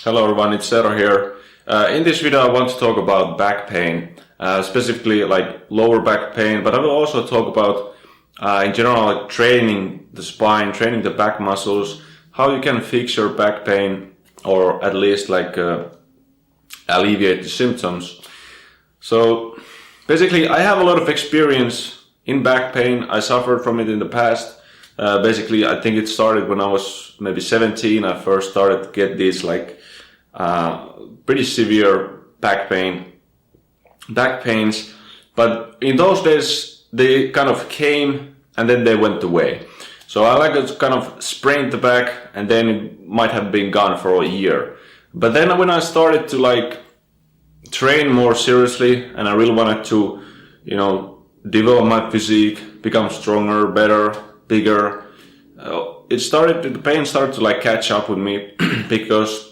Hello everyone, it's Eero here. In this video I want to talk about back pain, specifically like lower back pain, but I will also talk about in general like training the spine, training the back muscles, how you can fix your back pain or at least like alleviate the symptoms. So basically I have a lot of experience in back pain. I suffered from it in the past. Basically I think it started when I was maybe 17. I first started to get these like pretty severe back pains, but in those days they kind of came and then they went away. So I like to kind of sprain the back and then it might have been gone for a year. But then when I started to like train more seriously and I really wanted to, develop my physique, become stronger, better, bigger, the pain started to like catch up with me because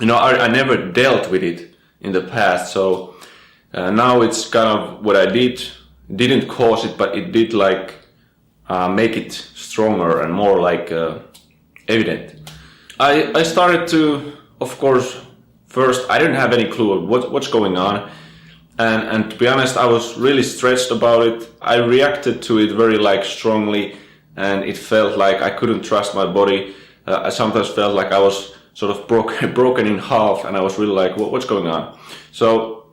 I never dealt with it in the past. So now it's kind of what I did. It didn't cause it, but it did like make it stronger and more like evident. I started to, of course, first I didn't have any clue of what's going on, and to be honest, I was really stressed about it. I reacted to it very like strongly, and it felt like I couldn't trust my body. I sometimes felt like I was sort of broken in half, and I was really like, what's going on? So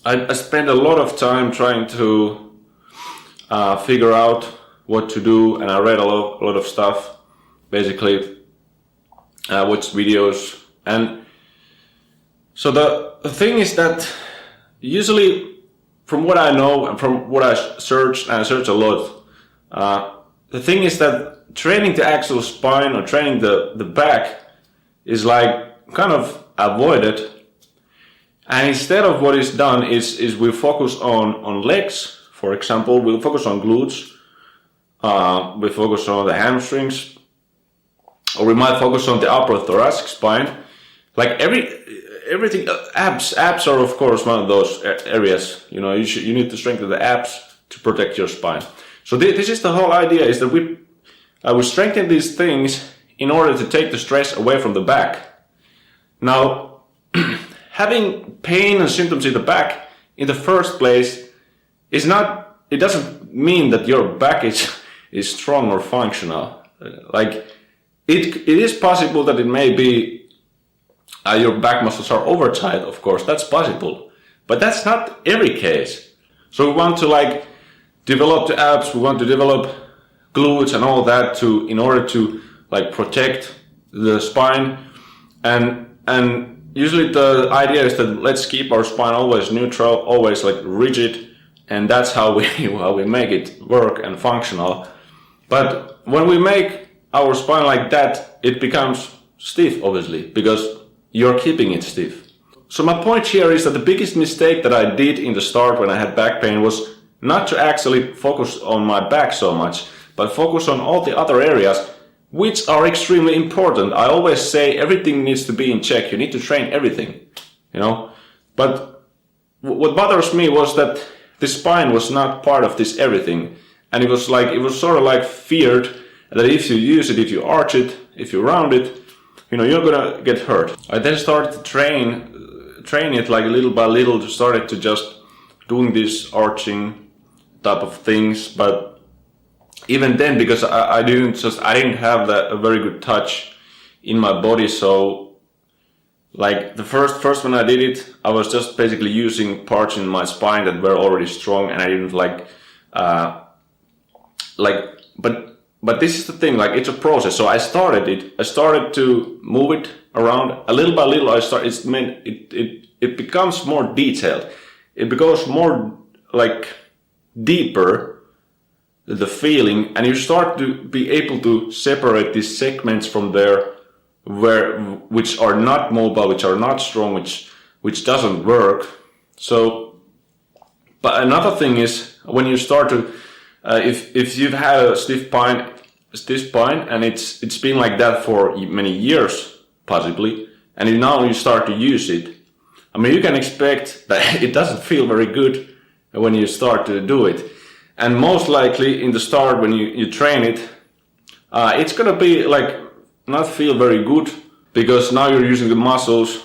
I spent a lot of time trying to figure out what to do, and I read a lot of stuff, basically watched videos. And so the thing is that usually from what I know and from what I searched, and I searched a lot, the thing is that training the actual spine or training the back is like kind of avoided, and instead of what is done is we focus on legs. For example, we'll focus on glutes, we focus on the hamstrings, or we might focus on the upper thoracic spine. Like everything, abs are of course one of those areas. You need to strengthen the abs to protect your spine. So this is the whole idea: is that we strengthen these things in order to take the stress away from the back. Now, having pain and symptoms in the back in the first place it doesn't mean that your back is strong or functional. Like it is possible that it may be your back muscles are overtight, of course, that's possible, but that's not every case. So we want to like develop the abs, we want to develop glutes and all that in order to like protect the spine, and usually the idea is that let's keep our spine always neutral, always like rigid, and that's how we make it work and functional. But when we make our spine like that, it becomes stiff, obviously, because you're keeping it stiff. So my point here is that the biggest mistake that I did in the start when I had back pain was not to actually focus on my back so much, but focus on all the other areas, which are extremely important. I always say everything needs to be in check. You need to train everything, But what bothers me was that the spine was not part of this everything. And it was sort of like feared that if you use it, if you arch it, if you round it, you're gonna get hurt. I then started to train it like little by little, started to just doing this arching type of things, but even then, because I didn't have a very good touch in my body, so like the first when I did it, I was just basically using parts in my spine that were already strong, and I didn't but this is the thing, like it's a process. So I started to move it around a little by little. It becomes more detailed. It becomes more like deeper, the feeling, and you start to be able to separate these segments from there which are not mobile, which are not strong, which doesn't work. So, but another thing is when you start to if you've had a stiff spine and it's been like that for many years possibly, and now you start to use it, you can expect that it doesn't feel very good when you start to do it. And most likely in the start when you train it, it's gonna be like not feel very good. because now you're using the muscles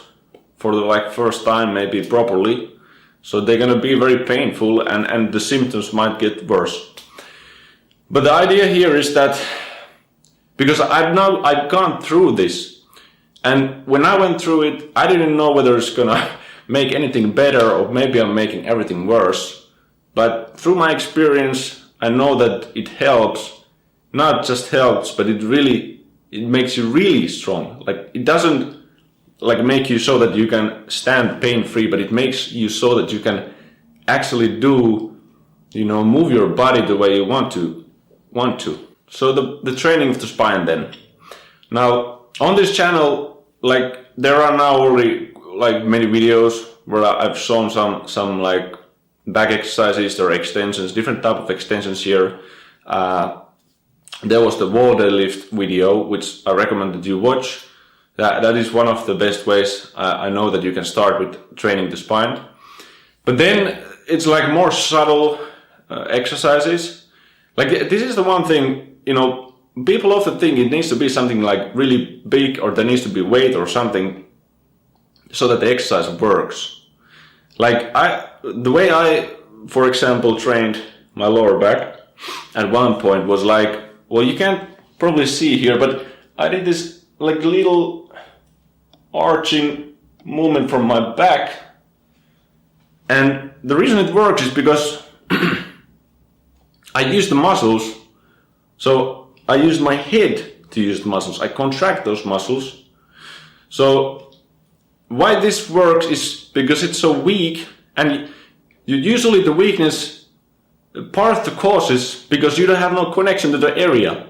for the like first time, maybe properly. So they're gonna be very painful, and the symptoms might get worse. But the idea here is that, because I've gone through this, and when I went through it, I didn't know whether it's gonna make anything better or maybe I'm making everything worse. But through my experience, I know that it helps. Not just helps, but it makes you really strong. Like, it doesn't like make you so that you can stand pain-free, but it makes you so that you can actually do, move your body the way you want to. So the training of the spine then. Now, on this channel, like, there are now already like many videos where I've shown some like back exercises or extensions, different type of extensions here. There was the wall deadlift video, which I recommend that you watch. That is one of the best ways I know that you can start with training the spine. But then it's like more subtle exercises. Like, this is the one thing, people often think it needs to be something like really big, or there needs to be weight or something so that the exercise works. Like, the way I, for example, trained my lower back at one point was like, well, you can't probably see here, but I did this like little arching movement from my back. And the reason it works is because I use the muscles. So I use my head to use the muscles. I contract those muscles. So why this works is because it's so weak, and usually the weakness, part of the cause is because you don't have no connection to the area,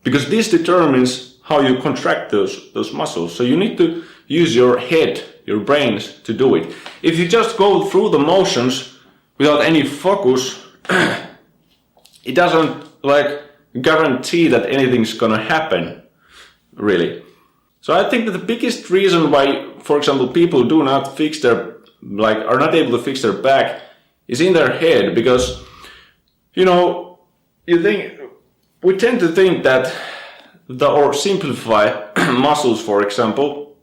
because this determines how you contract those muscles. So you need to use your head, your brains, to do it. If you just go through the motions without any focus, it doesn't like guarantee that anything's gonna happen, really. So I think that the biggest reason why, for example, people do not fix their, like, are not able to fix their back is in their head, because we tend to think that or simplify muscles, for example,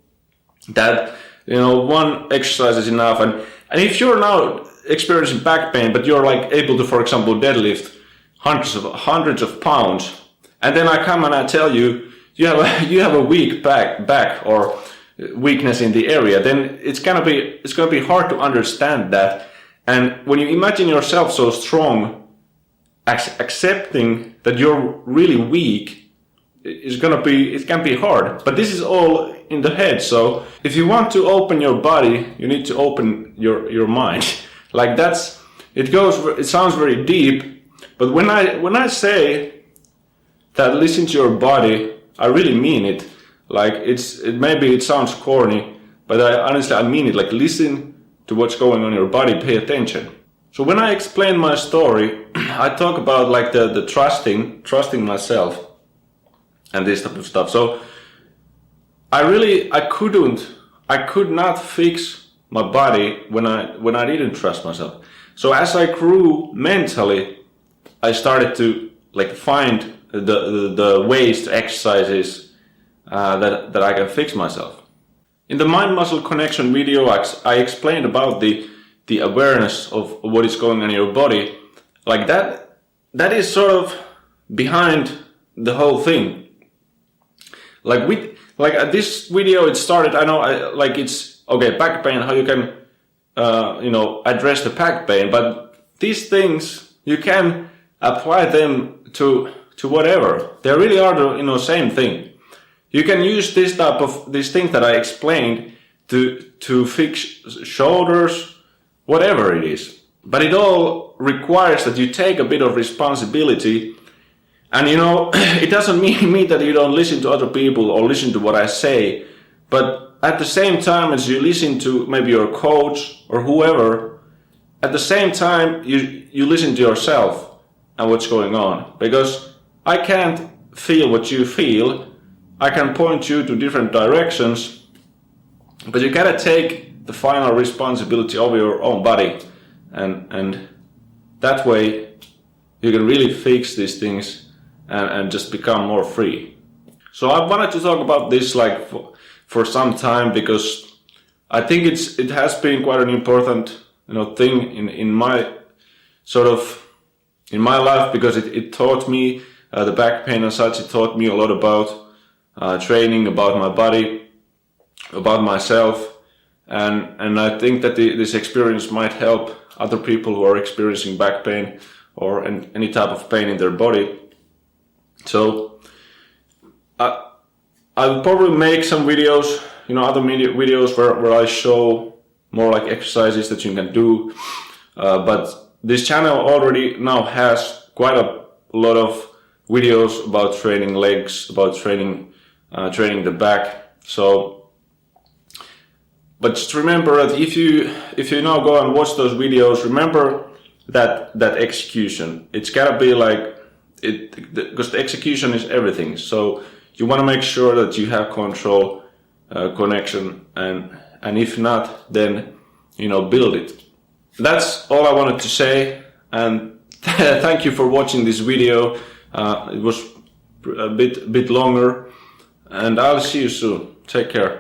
that one exercise is enough, and if you're now experiencing back pain, but you're like able to, for example, deadlift hundreds of pounds, and then I come and I tell you you have a weak back or weakness in the area, then it's gonna be hard to understand that. And when you imagine yourself so strong, accepting that you're really weak it can be hard. But this is all in the head. So if you want to open your body, you need to open your mind. Like, it sounds very deep, but when I say that listen to your body, I really mean it. Like, maybe it sounds corny, but honestly I mean it. Like, listen to what's going on in your body, pay attention. So when I explain my story, I talk about like the trusting myself and this type of stuff. So I could not fix my body when I didn't trust myself. So as I grew mentally, I started to like find the ways, the exercises that I can fix myself. In the mind-muscle connection video, I explained about the awareness of what is going on in your body. Like, that is sort of behind the whole thing. Like this video, it started, I know, it's okay, back pain, how you can address the back pain, but these things you can apply them to whatever. They really are the same thing. You can use this thing that I explained to fix shoulders, whatever it is. But it all requires that you take a bit of responsibility. And it doesn't mean that you don't listen to other people or listen to what I say, but at the same time as you listen to maybe your coach or whoever, at the same time you listen to yourself and what's going on. Because I can't feel what you feel. I can point you to different directions, but you gotta take the final responsibility of your own body, and that way you can really fix these things and just become more free. So I wanted to talk about this, like, for some time, because I think it has been quite an important, thing in my in my life, because it taught me the back pain and such. It taught me a lot about training, about my body, about myself, and I think that this experience might help other people who are experiencing back pain or any type of pain in their body. So I'll probably make some videos, other videos where I show more like exercises that you can do. But this channel already now has quite a lot of videos about training legs, about training the back. So, but just remember that if you now go and watch those videos, remember that execution. It's gotta be like it, because the execution is everything. So you want to make sure that you have control, connection, and if not, then build it. That's all I wanted to say, and thank you for watching this video. It was a bit longer, and I'll see you soon. Take care.